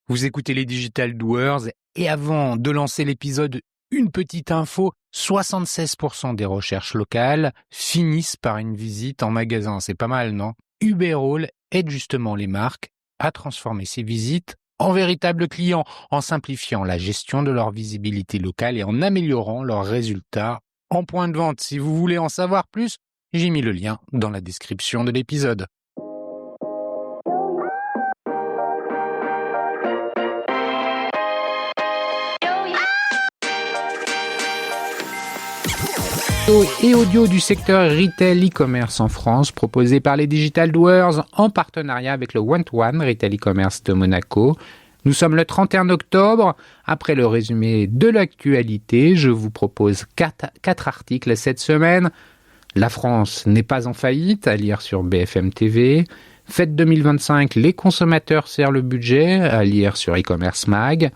Vous écoutez les Digital Doers et avant de lancer l'épisode, une petite info, 76% des recherches locales finissent par une visite en magasin. C'est pas mal, non? Uberall aide justement les marques à transformer ces visites en véritables clients, en simplifiant la gestion de leur visibilité locale et en améliorant leurs résultats en point de vente. Si vous voulez en savoir plus, j'ai mis le lien dans la description de l'épisode. Et audio du secteur retail e-commerce en France, proposé par les Digital Doers en partenariat avec le One-to-One Retail e-commerce de Monaco. Nous sommes le 31 octobre. Après le résumé de l'actualité, je vous propose quatre articles cette semaine. La France n'est pas en faillite, à lire sur BFM TV. Fête 2025, les consommateurs serrent le budget, à lire sur e-commerce mag.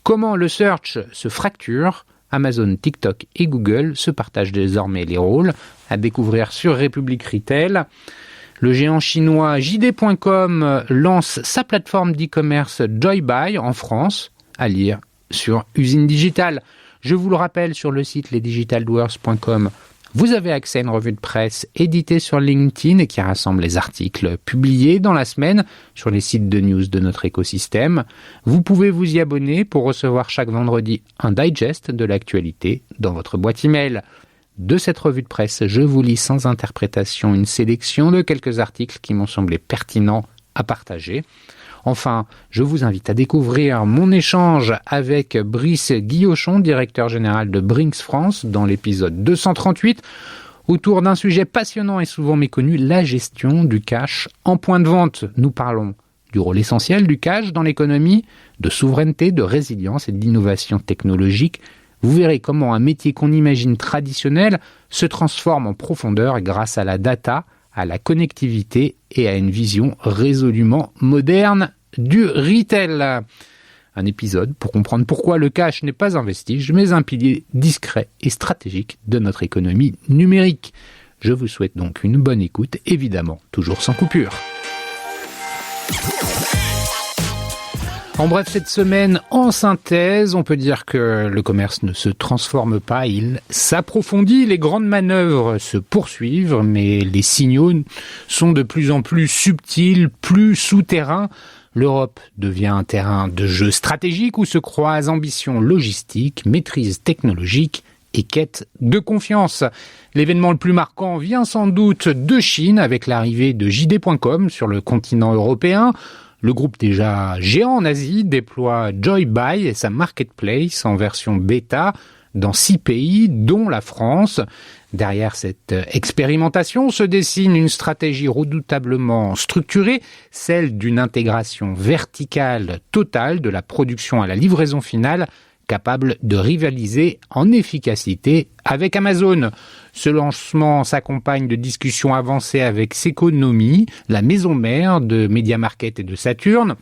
Comment le search se fracture. Amazon, TikTok et Google se partagent désormais les rôles, à découvrir sur République Retail. Le géant chinois JD.com lance sa plateforme d'e-commerce Joybuy en France, à lire sur Usine Digitale. Je vous le rappelle, sur le site lesdigitaldoers.com, vous avez accès à une revue de presse éditée sur LinkedIn et qui rassemble les articles publiés dans la semaine sur les sites de news de notre écosystème. Vous pouvez vous y abonner pour recevoir chaque vendredi un digest de l'actualité dans votre boîte email. De cette revue de presse, je vous lis sans interprétation une sélection de quelques articles qui m'ont semblé pertinents à partager. Enfin, je vous invite à découvrir mon échange avec Brice Guillochon, directeur général de Brinks France, dans l'épisode 238, autour d'un sujet passionnant et souvent méconnu, la gestion du cash en point de vente. Nous parlons du rôle essentiel du cash dans l'économie, de souveraineté, de résilience et d'innovation technologique. Vous verrez comment un métier qu'on imagine traditionnel se transforme en profondeur grâce à la data, à la connectivité et à une vision résolument moderne du retail. Un épisode pour comprendre pourquoi le cash n'est pas un vestige, mais un pilier discret et stratégique de notre économie numérique. Je vous souhaite donc une bonne écoute, évidemment, toujours sans coupure. En bref, cette semaine, en synthèse, on peut dire que le commerce ne se transforme pas, il s'approfondit, les grandes manœuvres se poursuivent, mais les signaux sont de plus en plus subtils, plus souterrains. L'Europe devient un terrain de jeu stratégique où se croisent ambition logistique, maîtrise technologique et quête de confiance. L'événement le plus marquant vient sans doute de Chine avec l'arrivée de JD.com sur le continent européen. Le groupe déjà géant en Asie déploie Joybuy et sa marketplace en version bêta dans 6 pays, dont la France. Derrière cette expérimentation se dessine une stratégie redoutablement structurée, celle d'une intégration verticale totale de la production à la livraison finale, capable de rivaliser en efficacité avec Amazon. Ce lancement s'accompagne de discussions avancées avec Ceconomy, la maison mère de MediaMarkt et de Saturn,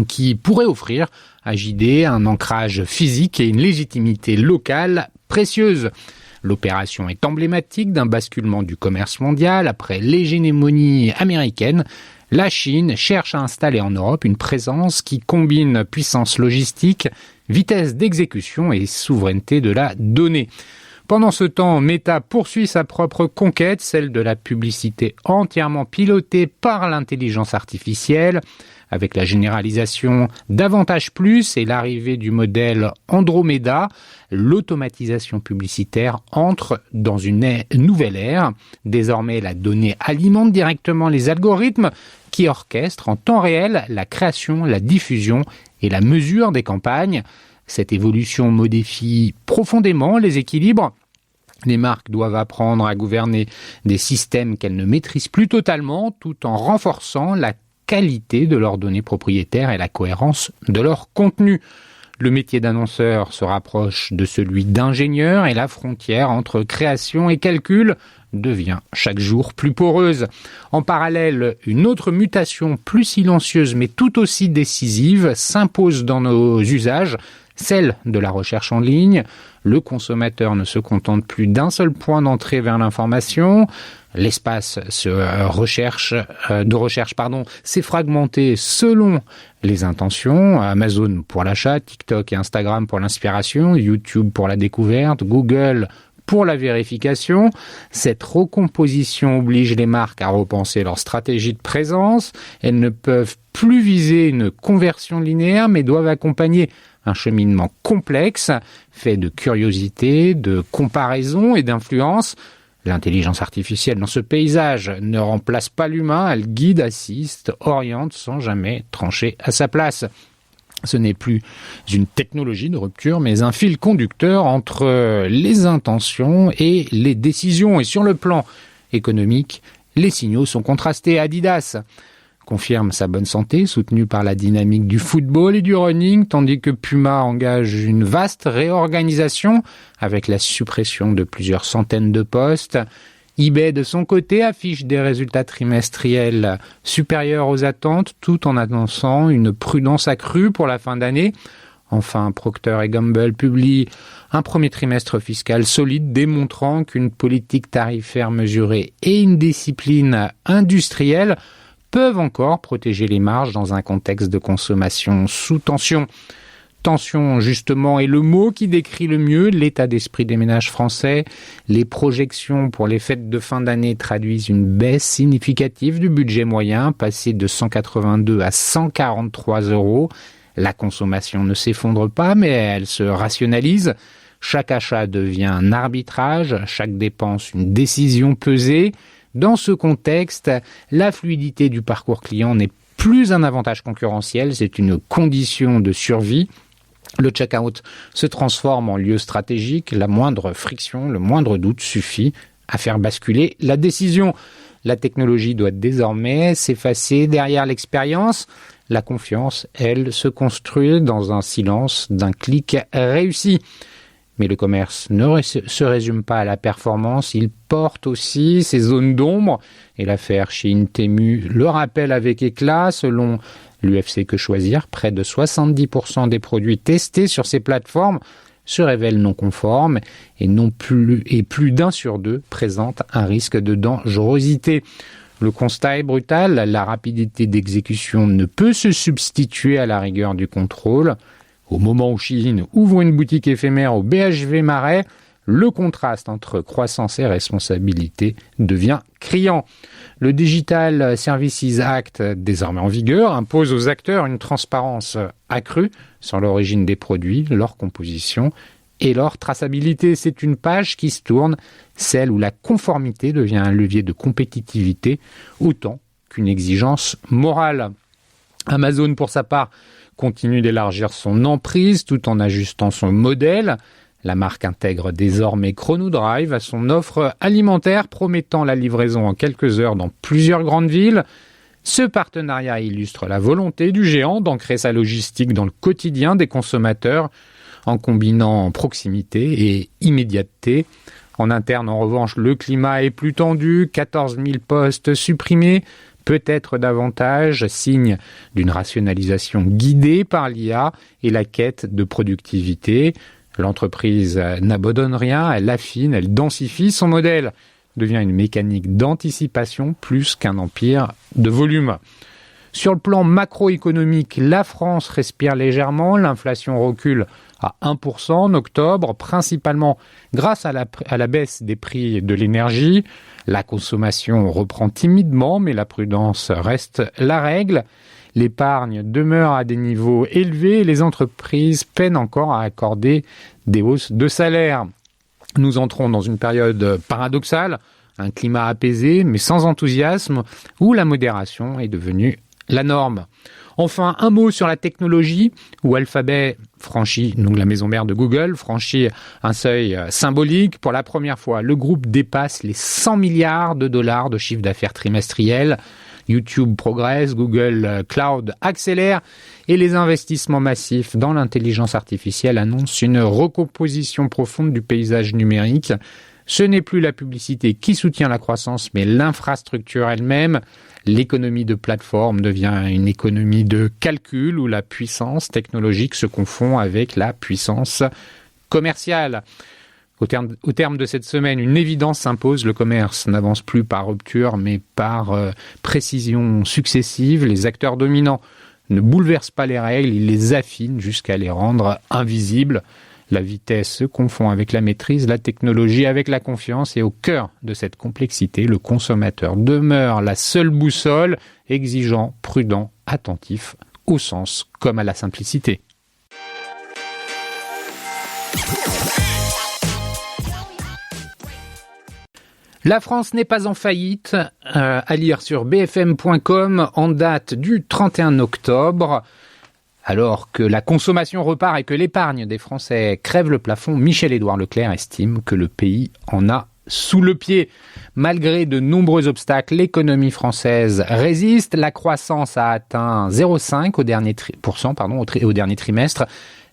qui pourrait offrir à JD un ancrage physique et une légitimité locale précieuse. L'opération est emblématique d'un basculement du commerce mondial après l'hégémonie américaine. La Chine cherche à installer en Europe une présence qui combine puissance logistique, vitesse d'exécution et souveraineté de la donnée. Pendant ce temps, Meta poursuit sa propre conquête, celle de la publicité entièrement pilotée par l'intelligence artificielle, avec la généralisation d'Avantage Plus et l'arrivée du modèle Andromeda. L'automatisation publicitaire entre dans une nouvelle ère. Désormais, la donnée alimente directement les algorithmes qui orchestrent en temps réel la création, la diffusion et la mesure des campagnes. Cette évolution modifie profondément les équilibres. Les marques doivent apprendre à gouverner des systèmes qu'elles ne maîtrisent plus totalement, tout en renforçant la qualité de leurs données propriétaires et la cohérence de leur contenu. Le métier d'annonceur se rapproche de celui d'ingénieur et la frontière entre création et calcul devient chaque jour plus poreuse. En parallèle, une autre mutation plus silencieuse mais tout aussi décisive s'impose dans nos usages, celle de la recherche en ligne. Le consommateur ne se contente plus d'un seul point d'entrée vers l'information. L'espace de recherche s'est fragmenté selon les intentions. Amazon pour l'achat, TikTok et Instagram pour l'inspiration, YouTube pour la découverte, Google pour la vérification. Cette recomposition oblige les marques à repenser leur stratégie de présence. Elles ne peuvent plus viser une conversion linéaire, mais doivent accompagner un cheminement complexe, fait de curiosité, de comparaison et d'influence. L'intelligence artificielle dans ce paysage ne remplace pas l'humain, elle guide, assiste, oriente sans jamais trancher à sa place. Ce n'est plus une technologie de rupture, mais un fil conducteur entre les intentions et les décisions. Et sur le plan économique, les signaux sont contrastés. Adidas confirme sa bonne santé, soutenue par la dynamique du football et du running, tandis que Puma engage une vaste réorganisation avec la suppression de plusieurs centaines de postes. eBay, de son côté, affiche des résultats trimestriels supérieurs aux attentes, tout en annonçant une prudence accrue pour la fin d'année. Enfin, Procter & Gamble publie un premier trimestre fiscal solide, démontrant qu'une politique tarifaire mesurée et une discipline industrielle peuvent encore protéger les marges dans un contexte de consommation sous tension. Tension, justement, est le mot qui décrit le mieux l'état d'esprit des ménages français. Les projections pour les fêtes de fin d'année traduisent une baisse significative du budget moyen, passé de 182 à 143 €. La consommation ne s'effondre pas, mais elle se rationalise. Chaque achat devient un arbitrage, chaque dépense une décision pesée. Dans ce contexte, la fluidité du parcours client n'est plus un avantage concurrentiel, c'est une condition de survie. Le check-out se transforme en lieu stratégique, la moindre friction, le moindre doute suffit à faire basculer la décision. La technologie doit désormais s'effacer derrière l'expérience. La confiance, elle, se construit dans un silence d'un clic réussi. Mais le commerce ne se résume pas à la performance, il porte aussi ses zones d'ombre. Et l'affaire Shein Temu le rappelle avec éclat. Selon l'UFC Que Choisir, près de 70% des produits testés sur ces plateformes se révèlent non conformes et plus d'un sur deux présente un risque de dangerosité. Le constat est brutal, la rapidité d'exécution ne peut se substituer à la rigueur du contrôle. Au moment où Shein ouvre une boutique éphémère au BHV Marais, le contraste entre croissance et responsabilité devient criant. Le Digital Services Act, désormais en vigueur, impose aux acteurs une transparence accrue sur l'origine des produits, leur composition et leur traçabilité. C'est une page qui se tourne, celle où la conformité devient un levier de compétitivité autant qu'une exigence morale. Amazon, pour sa part, continue d'élargir son emprise tout en ajustant son modèle. La marque intègre désormais Chronodrive à son offre alimentaire, promettant la livraison en quelques heures dans plusieurs grandes villes. Ce partenariat illustre la volonté du géant d'ancrer sa logistique dans le quotidien des consommateurs en combinant proximité et immédiateté. En interne, en revanche, le climat est plus tendu, 14 000 postes supprimés, peut-être davantage, signe d'une rationalisation guidée par l'IA et la quête de productivité. L'entreprise n'abandonne rien, elle affine, elle densifie. Son modèle devient une mécanique d'anticipation plus qu'un empire de volume. Sur le plan macroéconomique, la France respire légèrement, l'inflation recule à 1% en octobre, principalement grâce à la baisse des prix de l'énergie. La consommation reprend timidement, mais la prudence reste la règle. L'épargne demeure à des niveaux élevés et les entreprises peinent encore à accorder des hausses de salaire. Nous entrons dans une période paradoxale, un climat apaisé mais sans enthousiasme, où la modération est devenue la norme. Enfin, un mot sur la technologie, où Alphabet franchit, donc la maison mère de Google, franchit un seuil symbolique. Pour la première fois, le groupe dépasse les 100 milliards de dollars de chiffre d'affaires trimestriel. YouTube progresse, Google Cloud accélère et les investissements massifs dans l'intelligence artificielle annoncent une recomposition profonde du paysage numérique. Ce n'est plus la publicité qui soutient la croissance, mais l'infrastructure elle-même. L'économie de plateforme devient une économie de calcul où la puissance technologique se confond avec la puissance commerciale. Au terme de cette semaine, une évidence s'impose, le commerce n'avance plus par rupture, mais par précision successive. Les acteurs dominants ne bouleversent pas les règles, ils les affinent jusqu'à les rendre invisibles. La vitesse se confond avec la maîtrise, la technologie avec la confiance, et au cœur de cette complexité, le consommateur demeure la seule boussole, exigeant, prudent, attentif, au sens comme à la simplicité. La France n'est pas en faillite, à lire sur bfm.com en date du 31 octobre. Alors que la consommation repart et que l'épargne des Français crève le plafond, Michel-Édouard Leclerc estime que le pays en a sous le pied. Malgré de nombreux obstacles, l'économie française résiste. La croissance a atteint 0,5% au dernier trimestre,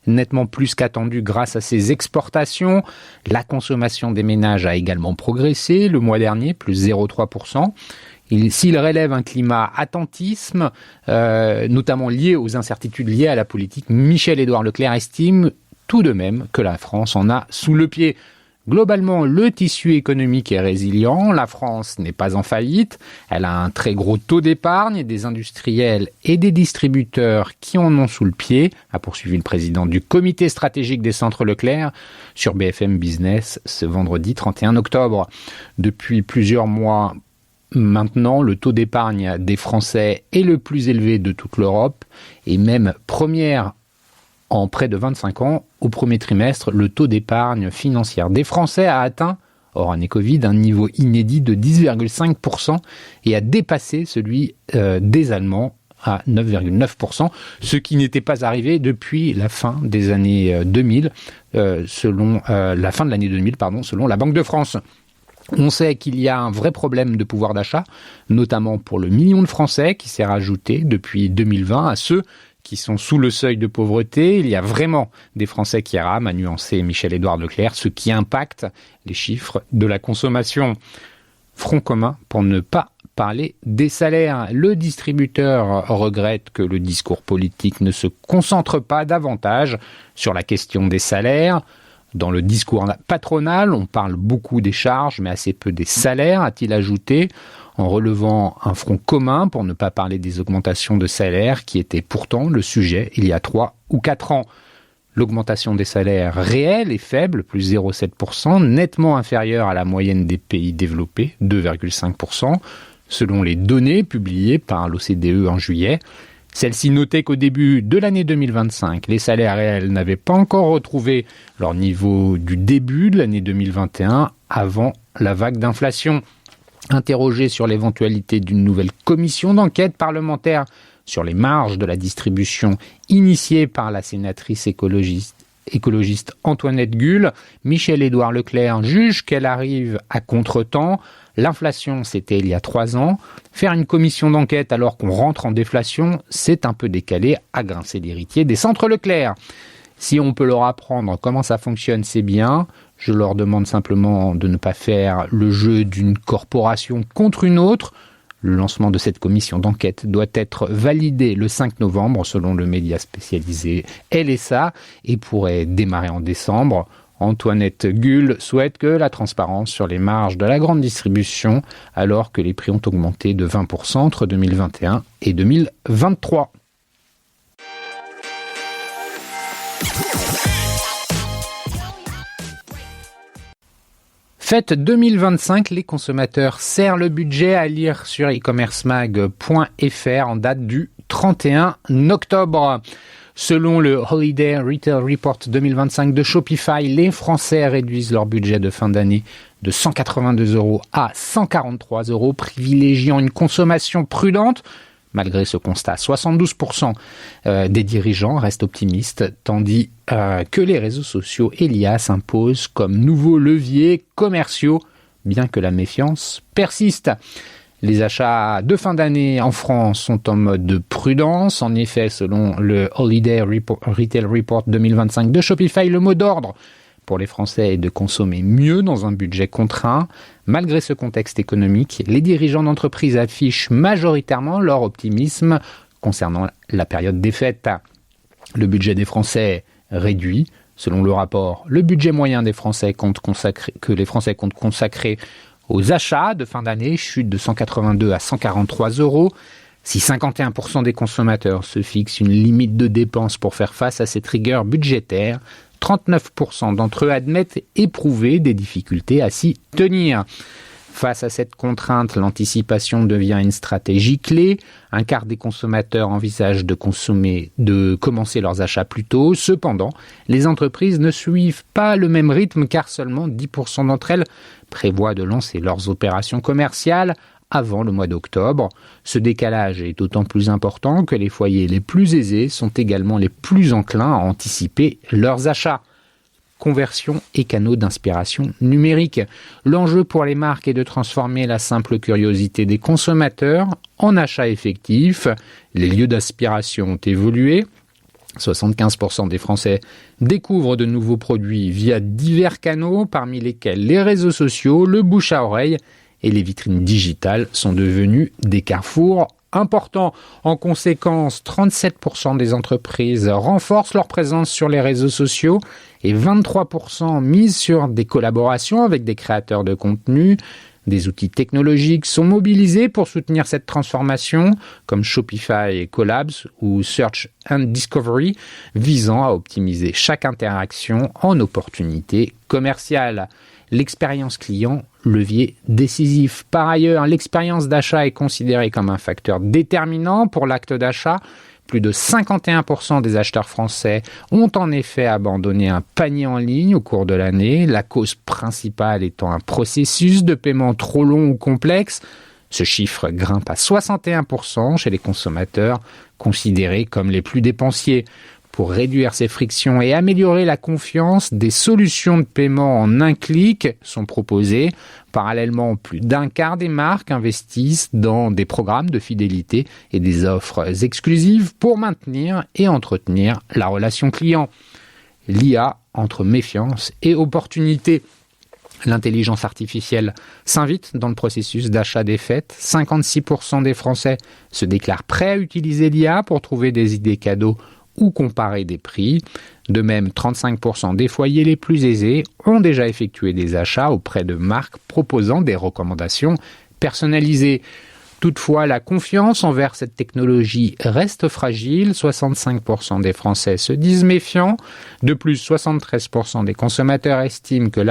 nettement plus qu'attendu grâce à ses exportations. La consommation des ménages a également progressé le mois dernier, plus 0,3%. S'il relève un climat attentisme, notamment lié aux incertitudes liées à la politique, Michel-Édouard Leclerc estime tout de même que la France en a sous le pied. Globalement, le tissu économique est résilient, la France n'est pas en faillite, elle a un très gros taux d'épargne, des industriels et des distributeurs qui en ont sous le pied, a poursuivi le président du comité stratégique des centres Leclerc sur BFM Business ce vendredi 31 octobre. Depuis plusieurs mois maintenant, le taux d'épargne des Français est le plus élevé de toute l'Europe et même première en près de 25 ans. Au premier trimestre, le taux d'épargne financière des Français a atteint, hors année Covid, un niveau inédit de 10,5% et a dépassé celui des Allemands à 9,9%, ce qui n'était pas arrivé depuis la fin des années 2000, selon la Banque de France. On sait qu'il y a un vrai problème de pouvoir d'achat, notamment pour le million de Français qui s'est rajouté depuis 2020 à ceux qui sont sous le seuil de pauvreté. Il y a vraiment des Français qui rament, a nuancé Michel-Édouard Leclerc, ce qui impacte les chiffres de la consommation. Front commun pour ne pas parler des salaires. Le distributeur regrette que le discours politique ne se concentre pas davantage sur la question des salaires. Dans le discours patronal, on parle beaucoup des charges, mais assez peu des salaires, a-t-il ajouté, en relevant un front commun pour ne pas parler des augmentations de salaires qui étaient pourtant le sujet il y a 3 ou 4 ans. L'augmentation des salaires réels est faible, plus 0,7%, nettement inférieure à la moyenne des pays développés, 2,5%, selon les données publiées par l'OCDE en juillet. Celle-ci notait qu'au début de l'année 2025, les salaires réels n'avaient pas encore retrouvé leur niveau du début de l'année 2021, avant la vague d'inflation. Interrogé sur l'éventualité d'une nouvelle commission d'enquête parlementaire sur les marges de la distribution initiée par la sénatrice écologiste Antoinette Guhl, Michel-Édouard Leclerc juge qu'elle arrive à contretemps. L'inflation, c'était il y a 3 ans. Faire une commission d'enquête alors qu'on rentre en déflation, c'est un peu décalé, a grincé l'héritier des centres Leclerc. Si on peut leur apprendre comment ça fonctionne, c'est bien. Je leur demande simplement de ne pas faire le jeu d'une corporation contre une autre. Le lancement de cette commission d'enquête doit être validé le 5 novembre, selon le média spécialisé LSA, et pourrait démarrer en décembre. Antoinette Guhl souhaite que la transparence sur les marges de la grande distribution, alors que les prix ont augmenté de 20% entre 2021 et 2023. Fête 2025, les consommateurs serrent le budget, à lire sur e-commercemag.fr en date du 31 octobre. Selon le Holiday Retail Report 2025 de Shopify, les Français réduisent leur budget de fin d'année de 182 € à 143 €, privilégiant une consommation prudente. Malgré ce constat, 72% des dirigeants restent optimistes, tandis que les réseaux sociaux et l'IA s'imposent comme nouveaux leviers commerciaux, bien que la méfiance persiste. Les achats de fin d'année en France sont en mode prudence. En effet, selon le Holiday Retail Report 2025 de Shopify, le mot d'ordre pour les Français est de consommer mieux dans un budget contraint. Malgré ce contexte économique, les dirigeants d'entreprises affichent majoritairement leur optimisme concernant la période des fêtes. Le budget des Français réduit. Selon le rapport, le budget moyen des Français que les Français comptent consacrer aux achats de fin d'année chute de 182 à 143 euros. Si 51% des consommateurs se fixent une limite de dépenses pour faire face à cette rigueur budgétaire, 39% d'entre eux admettent éprouver des difficultés à s'y tenir. Face à cette contrainte, l'anticipation devient une stratégie clé. Un quart des consommateurs envisagent de commencer leurs achats plus tôt. Cependant, les entreprises ne suivent pas le même rythme car seulement 10% d'entre elles prévoient de lancer leurs opérations commerciales avant le mois d'octobre. Ce décalage est d'autant plus important que les foyers les plus aisés sont également les plus enclins à anticiper leurs achats. Conversion et canaux d'inspiration numérique. L'enjeu pour les marques est de transformer la simple curiosité des consommateurs en achats effectifs. Les lieux d'aspiration ont évolué. 75% des Français découvrent de nouveaux produits via divers canaux, parmi lesquels les réseaux sociaux, le bouche à oreille et les vitrines digitales sont devenus des carrefours importants. En conséquence, 37% des entreprises renforcent leur présence sur les réseaux sociaux et 23% misent sur des collaborations avec des créateurs de contenu. Des outils technologiques sont mobilisés pour soutenir cette transformation, comme Shopify Collabs ou Search and Discovery, visant à optimiser chaque interaction en opportunité commerciale. L'expérience client, levier décisif. Par ailleurs, l'expérience d'achat est considérée comme un facteur déterminant pour l'acte d'achat. Plus de 51% des acheteurs français ont en effet abandonné un panier en ligne au cours de l'année, la cause principale étant un processus de paiement trop long ou complexe. Ce chiffre grimpe à 61% chez les consommateurs considérés comme les plus dépensiers. Pour réduire ces frictions et améliorer la confiance, des solutions de paiement en un clic sont proposées. Parallèlement, plus d'un quart des marques investissent dans des programmes de fidélité et des offres exclusives pour maintenir et entretenir la relation client. L'IA entre méfiance et opportunité. L'intelligence artificielle s'invite dans le processus d'achat des fêtes. 56% des Français se déclarent prêts à utiliser l'IA pour trouver des idées cadeaux ou comparer des prix. De même, 35% des foyers les plus aisés ont déjà effectué des achats auprès de marques proposant des recommandations personnalisées. Toutefois, la confiance envers cette technologie reste fragile. 65% des Français se disent méfiants. De plus, 73% des consommateurs estiment que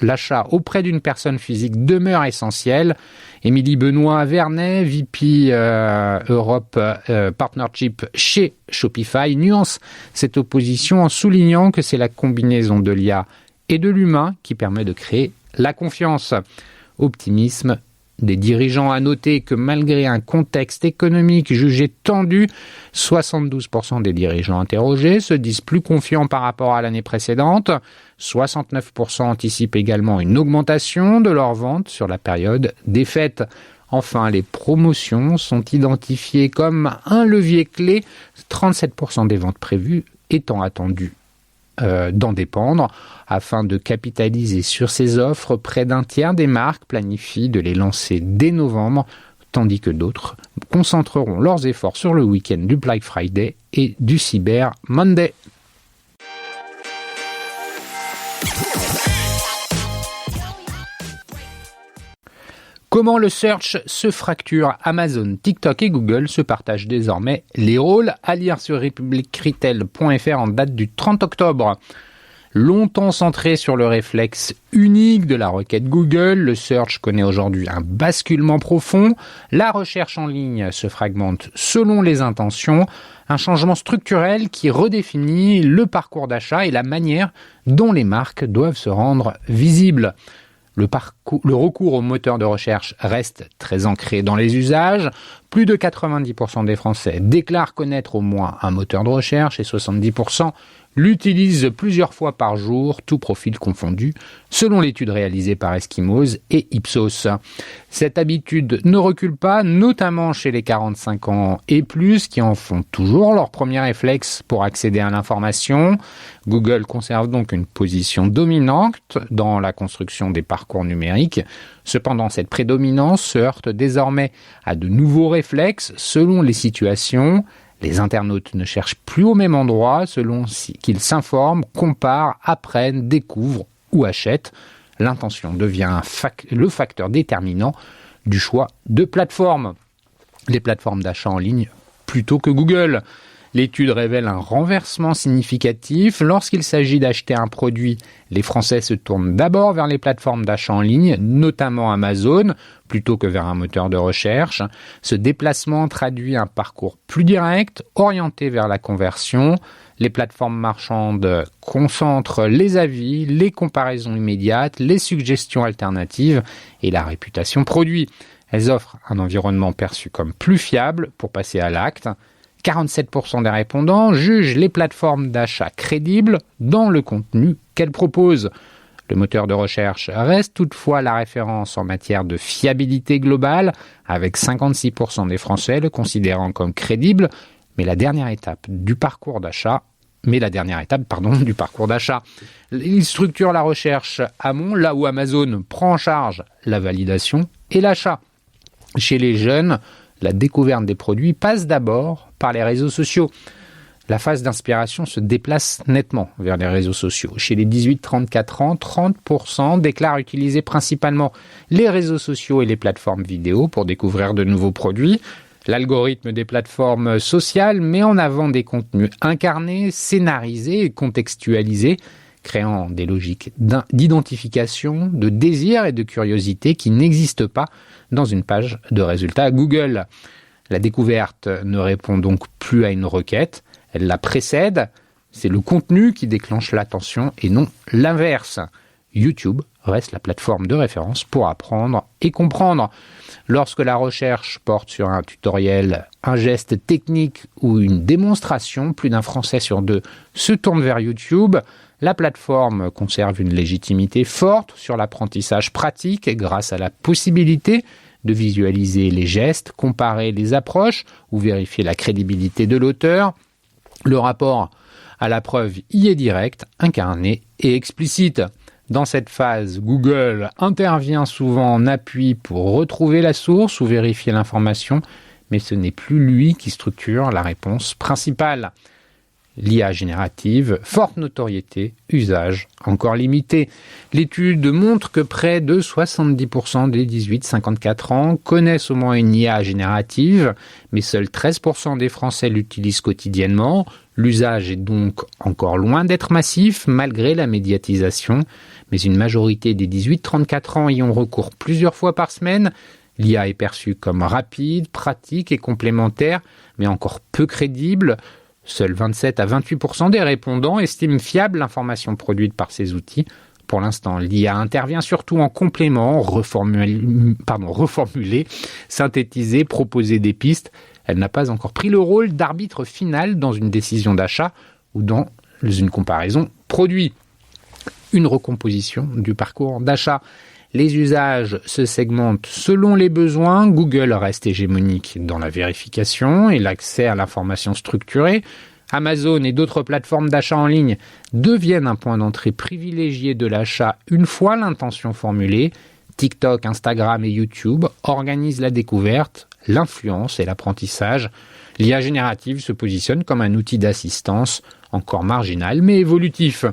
l'achat auprès d'une personne physique demeure essentiel. Émilie Benoît-Vernet, VP Europe Partnership chez Shopify, nuance cette opposition en soulignant que c'est la combinaison de l'IA et de l'humain qui permet de créer la confiance. Optimisme des dirigeants. À noter que malgré un contexte économique jugé tendu, 72% des dirigeants interrogés se disent plus confiants par rapport à l'année précédente. 69% anticipent également une augmentation de leurs ventes sur la période des fêtes. Enfin, les promotions sont identifiées comme un levier clé, 37% des ventes prévues étant attendues d'en dépendre. Afin de capitaliser sur ces offres, près d'un tiers des marques planifient de les lancer dès novembre, tandis que d'autres concentreront leurs efforts sur le week-end du Black Friday et du Cyber Monday. Comment le search se fracture? Amazon, TikTok et Google se partagent désormais les rôles. À lire sur republicretail.fr en date du 30 octobre. Longtemps centré sur le réflexe unique de la requête Google, le search connaît aujourd'hui un basculement profond. La recherche en ligne se fragmente selon les intentions. Un changement structurel qui redéfinit le parcours d'achat et la manière dont les marques doivent se rendre visibles. Le recours au moteur de recherche reste très ancré dans les usages. Plus de 90% des Français déclarent connaître au moins un moteur de recherche et 70% l'utilisent plusieurs fois par jour, tout profil confondu, selon l'étude réalisée par Eskimos et Ipsos. Cette habitude ne recule pas, notamment chez les 45 ans et plus, qui en font toujours leur premier réflexe pour accéder à l'information. Google conserve donc une position dominante dans la construction des parcours numériques. Cependant, cette prédominance se heurte désormais à de nouveaux réflexes selon les situations. Les internautes ne cherchent plus au même endroit selon qu'ils s'informent, comparent, apprennent, découvrent ou achètent. L'intention devient le facteur déterminant du choix de plateforme. Les plateformes d'achat en ligne plutôt que Google. L'étude révèle un renversement significatif. Lorsqu'il s'agit d'acheter un produit, les Français se tournent d'abord vers les plateformes d'achat en ligne, notamment Amazon, plutôt que vers un moteur de recherche. Ce déplacement traduit un parcours plus direct, orienté vers la conversion. Les plateformes marchandes concentrent les avis, les comparaisons immédiates, les suggestions alternatives et la réputation produit. Elles offrent un environnement perçu comme plus fiable pour passer à l'acte. 47% des répondants jugent les plateformes d'achat crédibles dans le contenu qu'elles proposent. Le moteur de recherche reste toutefois la référence en matière de fiabilité globale, avec 56% des Français le considérant comme crédible, mais la dernière étape du parcours d'achat. Il structure la recherche amont, là où Amazon prend en charge la validation et l'achat. Chez les jeunes, la découverte des produits passe d'abord par les réseaux sociaux. La phase d'inspiration se déplace nettement vers les réseaux sociaux. Chez les 18-34 ans, 30% déclarent utiliser principalement les réseaux sociaux et les plateformes vidéo pour découvrir de nouveaux produits. L'algorithme des plateformes sociales met en avant des contenus incarnés, scénarisés et contextualisés, créant des logiques d'identification, de désir et de curiosité qui n'existent pas dans une page de résultats Google. La découverte ne répond donc plus à une requête, elle la précède. C'est le contenu qui déclenche l'attention et non l'inverse. YouTube reste la plateforme de référence pour apprendre et comprendre. Lorsque la recherche porte sur un tutoriel, un geste technique ou une démonstration, plus d'un Français sur deux se tourne vers YouTube. La plateforme conserve une légitimité forte sur l'apprentissage pratique grâce à la possibilité de visualiser les gestes, comparer les approches ou vérifier la crédibilité de l'auteur. Le rapport à la preuve y est direct, incarné et explicite. Dans cette phase, Google intervient souvent en appui pour retrouver la source ou vérifier l'information, mais ce n'est plus lui qui structure la réponse principale. L'IA générative, forte notoriété, usage encore limité. L'étude montre que près de 70% des 18-54 ans connaissent au moins une IA générative, mais seuls 13% des Français l'utilisent quotidiennement. L'usage est donc encore loin d'être massif, malgré la médiatisation, mais une majorité des 18-34 ans y ont recours plusieurs fois par semaine. L'IA est perçue comme rapide, pratique et complémentaire, mais encore peu crédible. Seuls 27 à 28% des répondants estiment fiable l'information produite par ces outils. Pour l'instant, l'IA intervient surtout en complément, reformuler, synthétiser, proposer des pistes. Elle n'a pas encore pris le rôle d'arbitre final dans une décision d'achat ou dans une comparaison produit. Une recomposition du parcours d'achat. Les usages se segmentent selon les besoins. Google reste hégémonique dans la vérification et l'accès à l'information structurée. Amazon et d'autres plateformes d'achat en ligne deviennent un point d'entrée privilégié de l'achat une fois l'intention formulée. TikTok, Instagram et YouTube organisent la découverte, l'influence et l'apprentissage. L'IA générative se positionne comme un outil d'assistance encore marginal mais évolutif.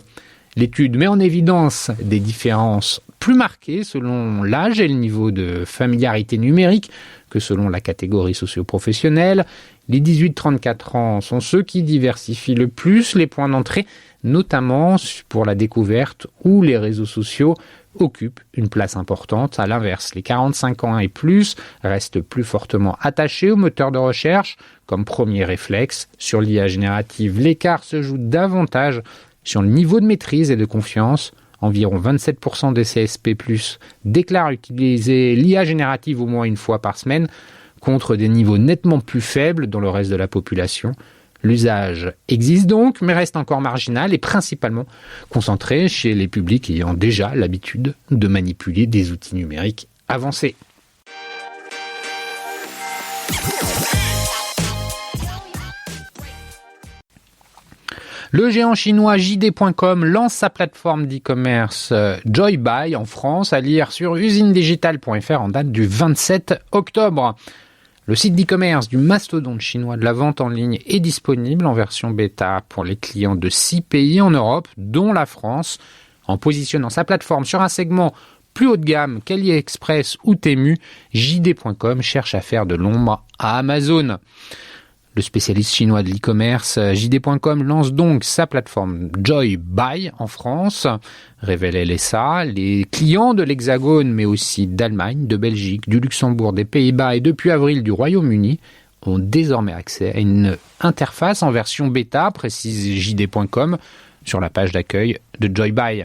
L'étude met en évidence des différences plus marquées selon l'âge et le niveau de familiarité numérique que selon la catégorie socio-professionnelle. Les 18-34 ans sont ceux qui diversifient le plus les points d'entrée, notamment pour la découverte où les réseaux sociaux occupent une place importante. À l'inverse, les 45 ans et plus restent plus fortement attachés au moteur de recherche comme premier réflexe. Sur l'IA générative, l'écart se joue davantage sur le niveau de maîtrise et de confiance. Environ 27% des CSP+, déclarent utiliser l'IA générative au moins une fois par semaine, contre des niveaux nettement plus faibles dans le reste de la population. L'usage existe donc, mais reste encore marginal et principalement concentré chez les publics ayant déjà l'habitude de manipuler des outils numériques avancés. Le géant chinois JD.com lance sa plateforme d'e-commerce Joybuy en France, à lire sur usinedigital.fr en date du 27 octobre. Le site d'e-commerce du mastodonte chinois de la vente en ligne est disponible en version bêta pour les clients de 6 pays en Europe, dont la France, en positionnant sa plateforme sur un segment plus haut de gamme qu'AliExpress ou Temu. JD.com cherche à faire de l'ombre à Amazon. Le spécialiste chinois de l'e-commerce, JD.com, lance donc sa plateforme Joybuy en France, révèle LSA. Les clients de l'Hexagone, mais aussi d'Allemagne, de Belgique, du Luxembourg, des Pays-Bas et depuis avril du Royaume-Uni, ont désormais accès à une interface en version bêta, précise JD.com, sur la page d'accueil de Joybuy.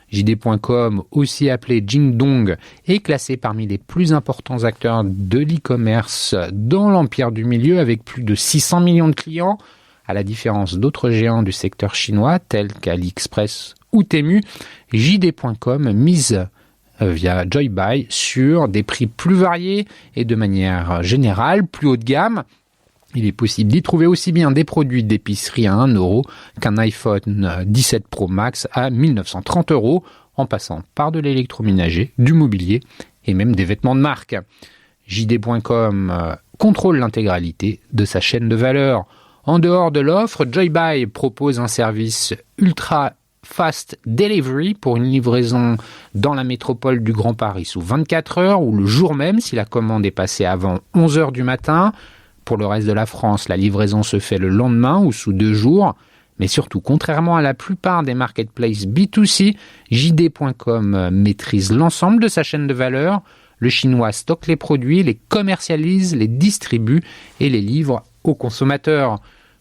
JD.com, aussi appelé Jingdong, est classé parmi les plus importants acteurs de l'e-commerce dans l'empire du milieu avec plus de 600 millions de clients. À la différence d'autres géants du secteur chinois tels qu'AliExpress ou Temu, JD.com mise via Joybuy sur des prix plus variés et de manière générale plus haut de gamme. Il est possible d'y trouver aussi bien des produits d'épicerie à 1 € qu'un iPhone 17 Pro Max à 1 930 €, en passant par de l'électroménager, du mobilier et même des vêtements de marque. JD.com contrôle l'intégralité de sa chaîne de valeur. En dehors de l'offre, Joybuy propose un service ultra fast delivery pour une livraison dans la métropole du Grand Paris sous 24 heures ou le jour même si la commande est passée avant 11 h du matin. Pour le reste de la France, la livraison se fait le lendemain ou sous 2 jours. Mais surtout, contrairement à la plupart des marketplaces B2C, JD.com maîtrise l'ensemble de sa chaîne de valeur. Le chinois stocke les produits, les commercialise, les distribue et les livre aux consommateurs.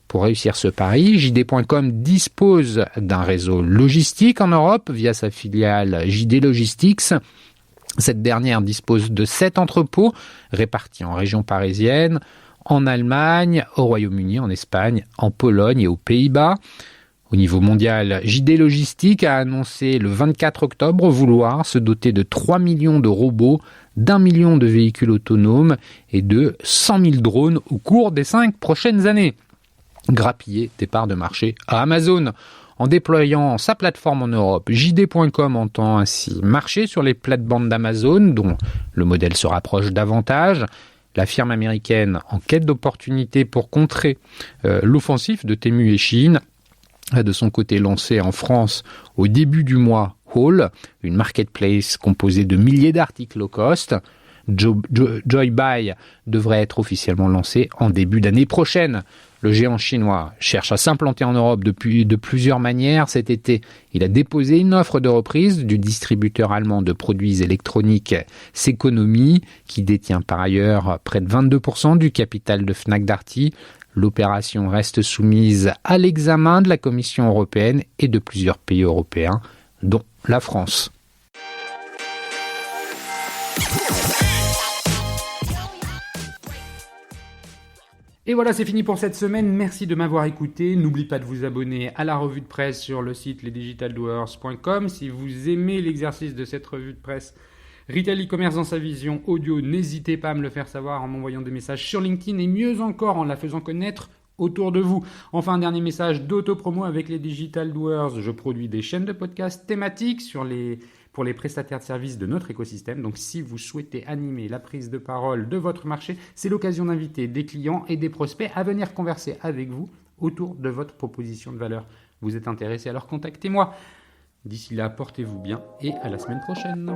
Pour réussir ce pari, JD.com dispose d'un réseau logistique en Europe via sa filiale JD Logistics. Cette dernière dispose de 7 entrepôts répartis en région parisienne, en Allemagne, au Royaume-Uni, en Espagne, en Pologne et aux Pays-Bas. Au niveau mondial, JD Logistique a annoncé le 24 octobre vouloir se doter de 3 millions de robots, d'1 million de véhicules autonomes et de 100 000 drones au cours des 5 prochaines années. Grappiller des parts de marché à Amazon. En déployant sa plateforme en Europe, JD.com entend ainsi marcher sur les plates-bandes d'Amazon, dont le modèle se rapproche davantage. La firme américaine, en quête d'opportunités pour contrer l'offensive de Temu et Shein, a de son côté lancé en France au début du mois Haul, une marketplace composée de milliers d'articles low cost. Joybuy devrait être officiellement lancé en début d'année prochaine. Le géant chinois cherche à s'implanter en Europe de plusieurs manières. Cet été, il a déposé une offre de reprise du distributeur allemand de produits électroniques Ceconomy, qui détient par ailleurs près de 22% du capital de Fnac Darty. L'opération reste soumise à l'examen de la Commission européenne et de plusieurs pays européens, dont la France. Et voilà, c'est fini pour cette semaine. Merci de m'avoir écouté. N'oubliez pas de vous abonner à la revue de presse sur le site lesdigitaldoers.com. Si vous aimez l'exercice de cette revue de presse Retail e-commerce dans sa vision audio, n'hésitez pas à me le faire savoir en m'envoyant des messages sur LinkedIn et mieux encore en la faisant connaître autour de vous. Enfin, un dernier message d'auto-promo avec les Digital Doers. Je produis des chaînes de podcasts thématiques pour les prestataires de services de notre écosystème. Donc, si vous souhaitez animer la prise de parole de votre marché, c'est l'occasion d'inviter des clients et des prospects à venir converser avec vous autour de votre proposition de valeur. Vous êtes intéressé, alors contactez-moi. D'ici là, portez-vous bien et à la semaine prochaine.